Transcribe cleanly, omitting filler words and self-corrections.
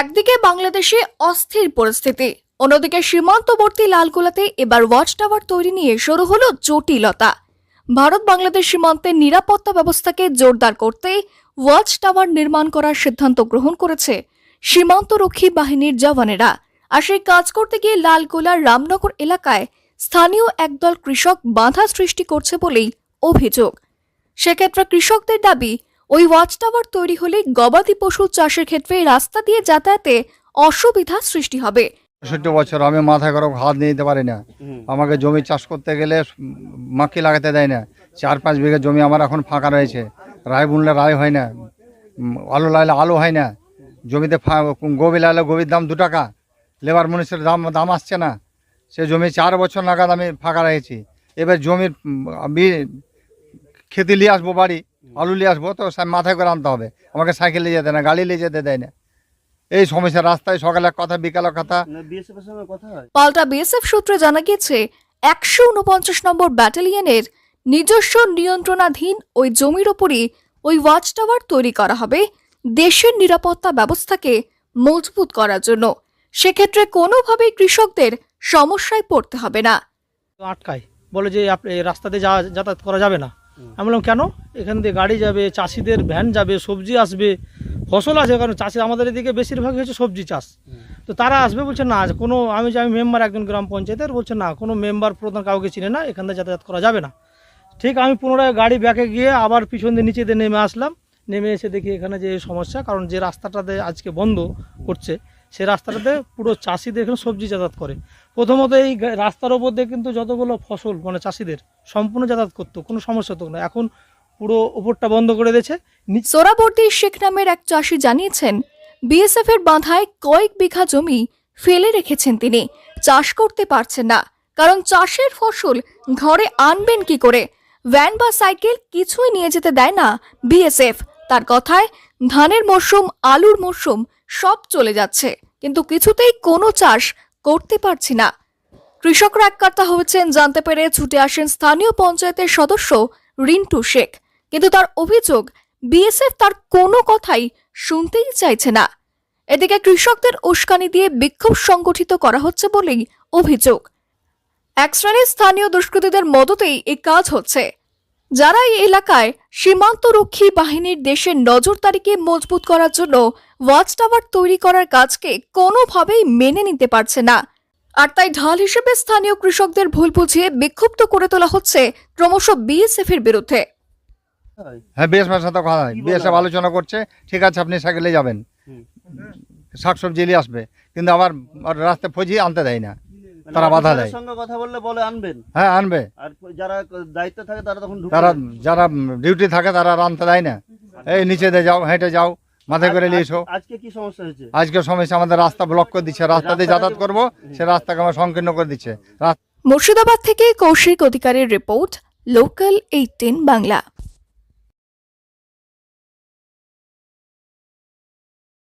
একদিকে বাংলাদেশে অস্থির পরিস্থিতি, অন্যদিকে সীমান্তবর্তী লালগোলাতে এবার ওয়াচ টাওয়ার তৈরি নিয়ে শুরু হলো জটিলতা। ভারত বাংলাদেশ সীমান্তের নিরাপত্তা ব্যবস্থাকে জোরদার করতে ওয়াচ টাওয়ার নির্মাণ করার সিদ্ধান্ত গ্রহণ করেছে সীমান্তরক্ষী বাহিনীর জওয়ানেরা। আর সেই কাজ করতে গিয়ে লালগোলার রামনগর এলাকায় স্থানীয় একদল কৃষক বাধা সৃষ্টি করছে বলেই অভিযোগ। সেক্ষেত্রে কৃষকদের দাবি, ওই ওয়াচ টাওয়ার তৈরি হলে গবাদি পশু চাষের ক্ষেত্রে রাস্তা দিয়ে যাতায়াতে অসুবিধা সৃষ্টি হবে। ৬৫ বছর আমি মাথায় করে হাত নিয়ে যেতে পারি না। আমাকে জমি চাষ করতে গেলে মাকি লাগাতে দেয় না। ৪-৫ বিঘা জমি আমার এখন ফাঁকা রয়েছে। রায় বুনলে রায় হয় না, আলু লাইলে আলু হয় না। জমিতে গভীর লাইলে গভীর দাম 2 টাকা, লেবার মনীষের দাম আসছে না। সে জমি 4 বছর নাগাদ আমি ফাঁকা রেখেছি। এবার জমির খেতে নিয়ে আসবো, বাড়ি আলু নিয়ে আসবো, তো মাথায় করে আনতে হবে। আমাকে সাইকেল নিয়ে যেতে না, গাড়ি নিয়ে যেতে দেয় না। এই সমস্যা, রাস্তায় সকালে কথা বিকালে কথা। পাল্টা বিএসএফ সূত্রে জানা গিয়েছে 149 নম্বর ব্যাটালিয়নের নিজস্ব নিয়ন্ত্রণাধীন ওই জমির ওপরই ওই ওয়াচ টাওয়ার তৈরি করা হবে দেশের নিরাপত্তা ব্যবস্থাকে মজবুত করার জন্য। সেক্ষেত্রে কোনোভাবেই কৃষকদের সমস্যায় পড়তে হবে না। আটকায়, বলে যে রাস্তাতে যাতায়াত করা যাবে না। আমি বললাম কেন? এখান দিয়ে গাড়ি যাবে, চাষিদের ভ্যান যাবে, সবজি আসবে, ফসল আছে, কারণ চাষি আমাদের এদিকে বেশিরভাগই হচ্ছে সবজি চাষ। তো তারা আসবে, বলছে না কোনো, আমি মেম্বার একজন গ্রাম পঞ্চায়েতের, বলছে না কোনো মেম্বার প্রধান কাউকে চিনে না, এখান থেকে যাতায়াত করা যাবে না। ঠিক আমি পুনরায় গাড়ি ব্যাকে গিয়ে আবার পিছন দিয়ে নিচে দিয়ে নেমে আসলাম। নেমে এসে দেখি এখানে যে সমস্যা, কারণ যে রাস্তাটাতে আজকে বন্ধ করছে সেই রাস্তাটাতে পুরো চাষিদের এখানে সবজি যাতায়াত করে। প্রথমত এই রাস্তার ওপর দিয়ে কিন্তু যতগুলো ফসল মানে চাষিদের সম্পূর্ণ যাতায়াত করতো, কোনো সমস্যা হতো না। এখন পুরো ওপরটা বন্ধ করে দিয়েছে। সোরাবর্তী শেখ নামের এক চাষি জানিয়েছেন, বিএসএফ এর বাধায় কয়েক বিঘা জমি ফেলে রেখেছেন তিনি। চাষ করতে পারছেন না, কারণ চাষের ফসল ঘরে আনবেন কি করে? ভ্যান বা সাইকেল কিছুই নিয়ে যেতে দেয় না বিএসএফ। তার কথায় ধানের মরশুম, আলুর মরশুম সব চলে যাচ্ছে, কিন্তু কিছুতেই কোনো চাষ করতে পারছি না। কৃষকরা এককাট্টা হয়েছেন জানতে পেরে ছুটে আসেন স্থানীয় পঞ্চায়েতের সদস্য রিন্টু শেখ, কিন্তু তার অভিযোগ বিএসএফ তার কোনো কথাই শুনতেই চাইছে না। এদিকে কৃষকদের উস্কানি দিয়ে বিক্ষোভ সংগঠিত করা হচ্ছে বলেই অভিযোগ। এক শ্রেণীর স্থানীয় দুষ্কৃতীদের মদতেই এই কাজ হচ্ছে, যারা এই এলাকায় সীমান্তরক্ষী বাহিনীর দেশের নজরদারিকে মজবুত করার জন্য ওয়াচ টাওয়ার তৈরি করার কাজকে কোনোভাবেই মেনে নিতে পারছে না। আর তাই ঢাল হিসেবে স্থানীয় কৃষকদের ভুল বুঝিয়ে বিক্ষুব্ধ করে তোলা হচ্ছে ক্রমশ বিএসএফ এর বিরুদ্ধে। হ্যাঁ, বিএসএফের সাথে কথা হয়, বিএসএফ আলোচনা করছে, ঠিক আছে আপনি সাইকেলে যাবেন, শাকসবজি নিয়ে আসবে, কিন্তু আবার রাস্তায় ফজিয়ে আনতে দেয় না, তারা বাধা দেয়। সঙ্গে কথা বললে বলে আনবেন, হ্যাঁ আনবে, আর যারা দায়িত্ব থাকে তারা তখন যারা ডিউটি থাকে তারা আনতে দেয় না। এই নিচে দিয়ে যাও, হেঁটে যাও, মাথায় করে নিয়ে এসো। আজকে কি সমস্যা হয়েছে? আজকে সমস্যা, আমাদের রাস্তা ব্লক করে দিচ্ছে, রাস্তা দিয়ে যাতায়াত করবো, সে রাস্তাকে আমার সংকীর্ণ করে দিচ্ছে। মুর্শিদাবাদ থেকে কৌশিক অধিকারীর রিপোর্ট, লোকাল 18 বাংলা।